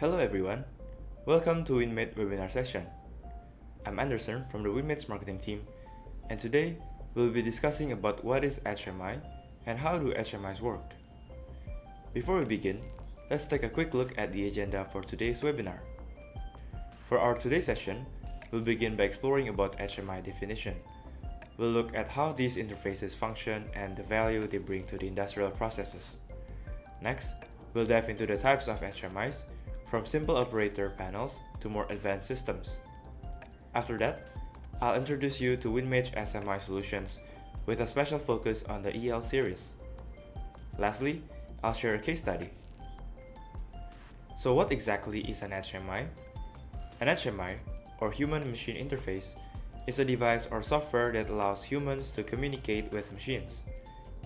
Hello everyone, welcome to Winmate webinar session. I'm Anderson from the Winmate's marketing team, and today we'll be discussing about what is HMI and how do HMIs work. Before we begin, let's take a quick look at the agenda for today's webinar. For our today's session, we'll begin by exploring about HMI definition. We'll look at how these interfaces function and the value they bring to the industrial processes. Next, we'll dive into the types of HMIs, from simple operator panels to more advanced systems. After that, I'll introduce you to Winmate HMI solutions with a special focus on the EL-Series. Lastly, I'll share a case study. So what exactly is an HMI? An HMI, or Human-Machine Interface, is a device or software that allows humans to communicate with machines.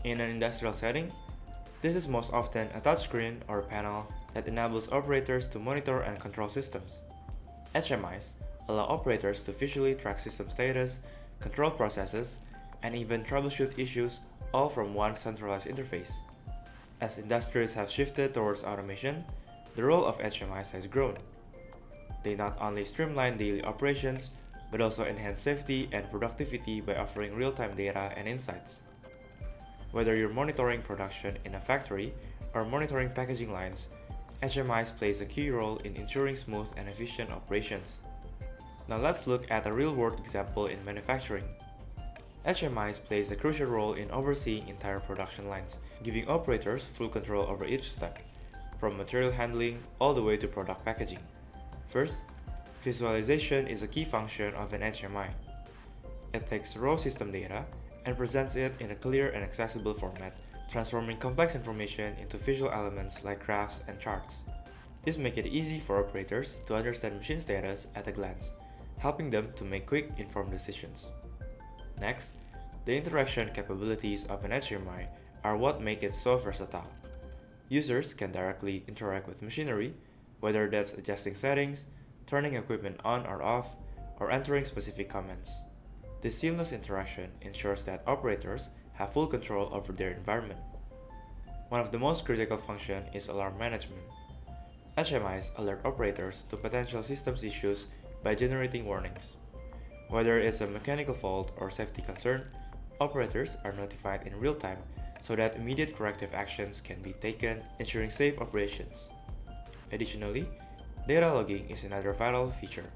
In an industrial setting, this is most often a touchscreen or panel that enables operators to monitor and control systems. HMIs allow operators to visually track system status, control processes, and even troubleshoot issues, all from one centralized interface. As industries have shifted towards automation, the role of HMIs has grown. They not only streamline daily operations, but also enhance safety and productivity by offering real-time data and insights. Whether you're monitoring production in a factory or monitoring packaging lines, HMIs plays a key role in ensuring smooth and efficient operations. Now let's look at a real-world example in manufacturing. HMIs plays a crucial role in overseeing entire production lines, giving operators full control over each step, from material handling all the way to product packaging. First, visualization is a key function of an HMI. It takes raw system data and presents it in a clear and accessible format, transforming complex information into visual elements like graphs and charts. This makes it easy for operators to understand machine status at a glance, helping them to make quick, informed decisions. Next, the interaction capabilities of an HMI are what make it so versatile. Users can directly interact with machinery, whether that's adjusting settings, turning equipment on or off, or entering specific commands. This seamless interaction ensures that operators have full control over their environment. One of the most critical functions is alarm management. HMIs alert operators to potential systems issues by generating warnings. Whether it's a mechanical fault or safety concern, operators are notified in real time so that immediate corrective actions can be taken, ensuring safe operations. Additionally, data logging is another vital feature.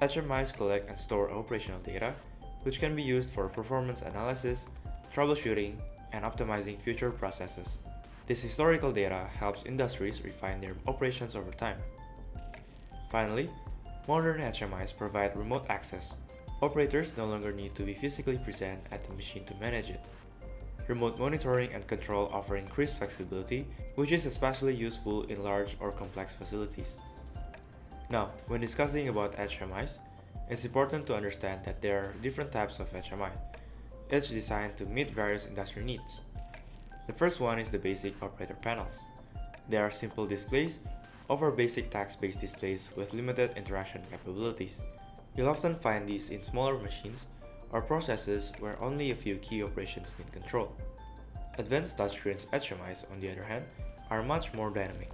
HMIs collect and store operational data, which can be used for performance analysis, troubleshooting, and optimizing future processes. This historical data helps industries refine their operations over time. Finally, modern HMIs provide remote access. Operators no longer need to be physically present at the machine to manage it. Remote monitoring and control offer increased flexibility, which is especially useful in large or complex facilities. Now, when discussing about HMIs, it's important to understand that there are different types of HMI, each designed to meet various industry needs. The first one is the basic operator panels. They are simple displays over basic text-based displays with limited interaction capabilities. You'll often find these in smaller machines or processes where only a few key operations need control. Advanced touchscreens HMIs, on the other hand, are much more dynamic.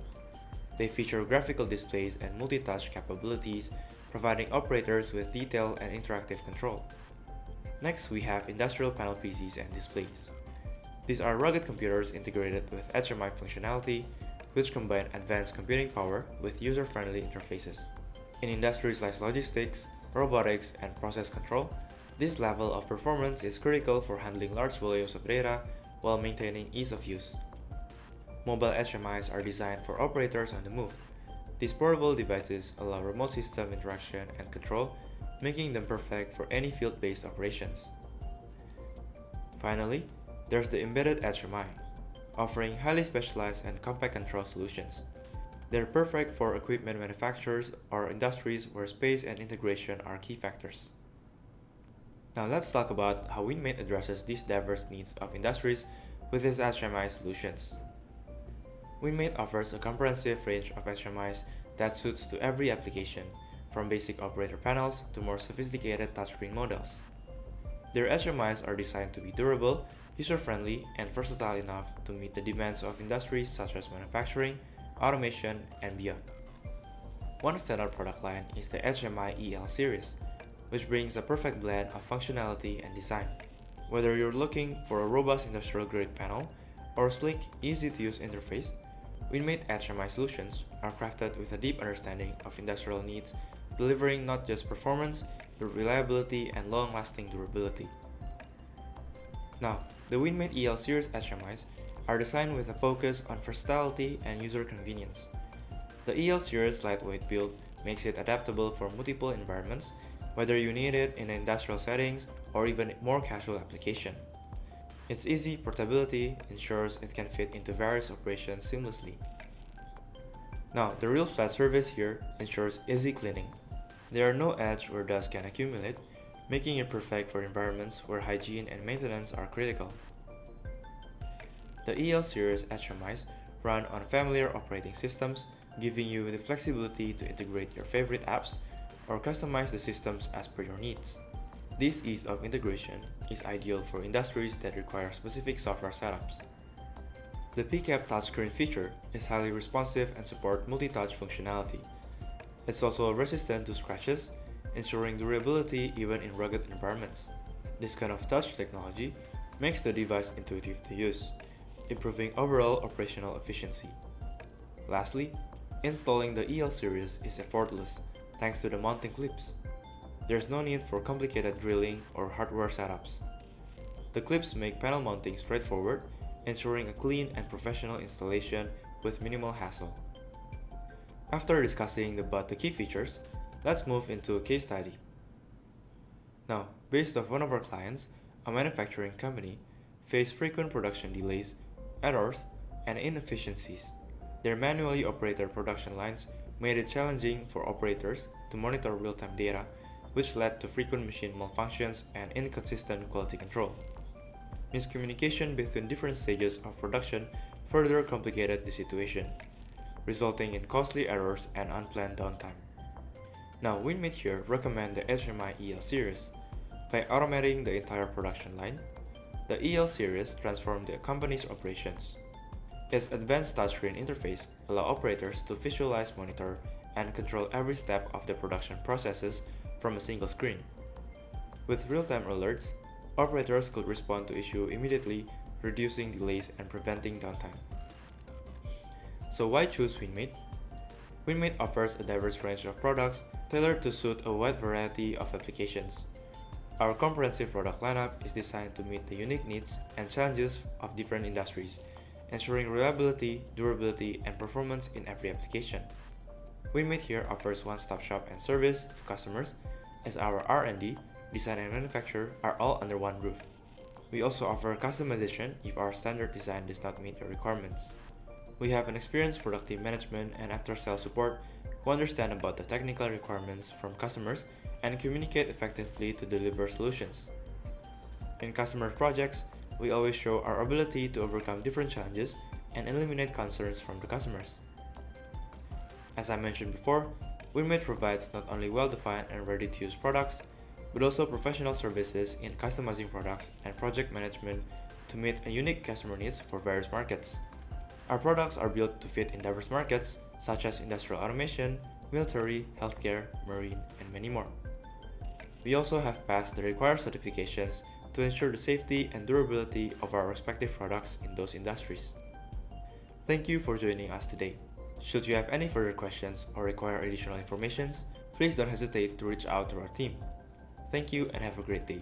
They feature graphical displays and multi-touch capabilities, providing operators with detailed and interactive control. Next, we have industrial panel PCs and displays. These are rugged computers integrated with HMI functionality, which combine advanced computing power with user-friendly interfaces. In industries like logistics, robotics, and process control, this level of performance is critical for handling large volumes of data while maintaining ease of use. Mobile HMIs are designed for operators on the move. These portable devices allow remote system interaction and control, making them perfect for any field-based operations. Finally, there's the embedded HMI, offering highly specialized and compact control solutions. They're perfect for equipment manufacturers or industries where space and integration are key factors. Now let's talk about how Winmate addresses these diverse needs of industries with its HMI solutions. Winmate offers a comprehensive range of HMIs that suits to every application, from basic operator panels to more sophisticated touchscreen models. Their HMIs are designed to be durable, user-friendly, and versatile enough to meet the demands of industries such as manufacturing, automation, and beyond. One standout product line is the HMI EL-Series, which brings a perfect blend of functionality and design. Whether you're looking for a robust industrial-grade panel or a sleek, easy-to-use interface, Winmate HMI solutions are crafted with a deep understanding of industrial needs, delivering not just performance, but reliability and long-lasting durability. Now, the Winmate EL-Series HMIs are designed with a focus on versatility and user convenience. The EL-Series lightweight build makes it adaptable for multiple environments, whether you need it in industrial settings or even more casual application. Its easy portability ensures it can fit into various operations seamlessly. Now, the real flat surface here ensures easy cleaning. There are no edges where dust can accumulate, making it perfect for environments where hygiene and maintenance are critical. The EL-Series HMIs run on familiar operating systems, giving you the flexibility to integrate your favorite apps or customize the systems as per your needs. This ease of integration is ideal for industries that require specific software setups. The PCAP touchscreen feature is highly responsive and supports multi-touch functionality. It's also resistant to scratches, ensuring durability even in rugged environments. This kind of touch technology makes the device intuitive to use, improving overall operational efficiency. Lastly, installing the EL-Series is effortless thanks to the mounting clips. There's no need for complicated drilling or hardware setups. The clips make panel mounting straightforward, ensuring a clean and professional installation with minimal hassle. After discussing about the key features, let's move into a case study. Now, based off one of our clients, a manufacturing company, faced frequent production delays, errors, and inefficiencies. Their manually operated production lines made it challenging for operators to monitor real-time data, which led to frequent machine malfunctions and inconsistent quality control. Miscommunication between different stages of production further complicated the situation, resulting in costly errors and unplanned downtime. Now, Winmate here recommend the HMI EL-Series. By automating the entire production line, the EL-Series transformed the company's operations. Its advanced touchscreen interface allows operators to visualize, monitor, and control every step of the production processes from a single screen. With real-time alerts, operators could respond to issues immediately, reducing delays and preventing downtime. So why choose Winmate? Winmate offers a diverse range of products tailored to suit a wide variety of applications. Our comprehensive product lineup is designed to meet the unique needs and challenges of different industries, ensuring reliability, durability, and performance in every application. Winmate here offers one-stop shop and service to customers, as our R&D, design and manufacture are all under one roof. We also offer customization if our standard design does not meet your requirements. We have an experienced product team management and after-sales support who understand about the technical requirements from customers and communicate effectively to deliver solutions. In customer projects, we always show our ability to overcome different challenges and eliminate concerns from the customers. As I mentioned before, Winmate provides not only well-defined and ready-to-use products, but also professional services in customizing products and project management to meet unique customer needs for various markets. Our products are built to fit in diverse markets such as industrial automation, military, healthcare, marine, and many more. We also have passed the required certifications to ensure the safety and durability of our respective products in those industries. Thank you for joining us today. Should you have any further questions or require additional information, please don't hesitate to reach out to our team. Thank you and have a great day.